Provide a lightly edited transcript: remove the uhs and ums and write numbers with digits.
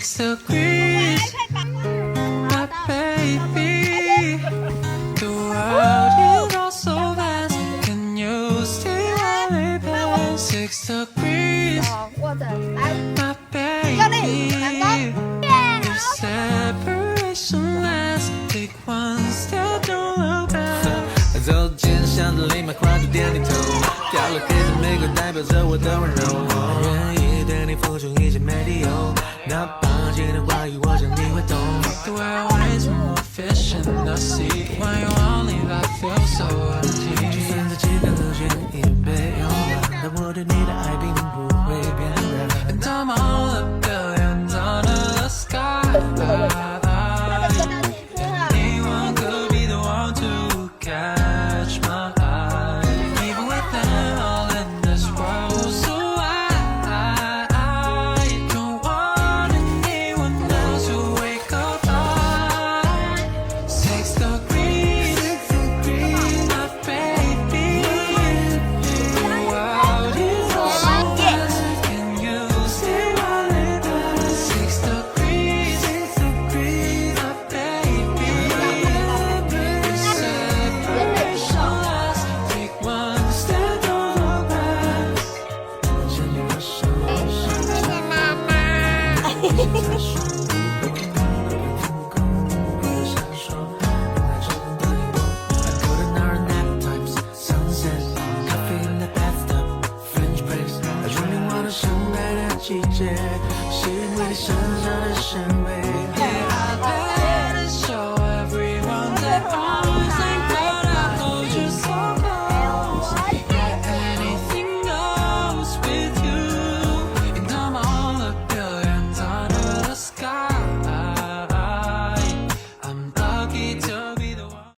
6 degrees. My baby, the world is all so vast. Can you stay while we pass? 6 degrees. 握着，来， My 用力， baby, 成功， if separation lasts, take one step, don't look back. 走进巷子里，买花就点点头，掉了黑色玫瑰代表着我的温柔。我愿意对你付出一切没理由，哪怕今天怀疑，我想你会懂。 The way I raise more fish in the sea. Why you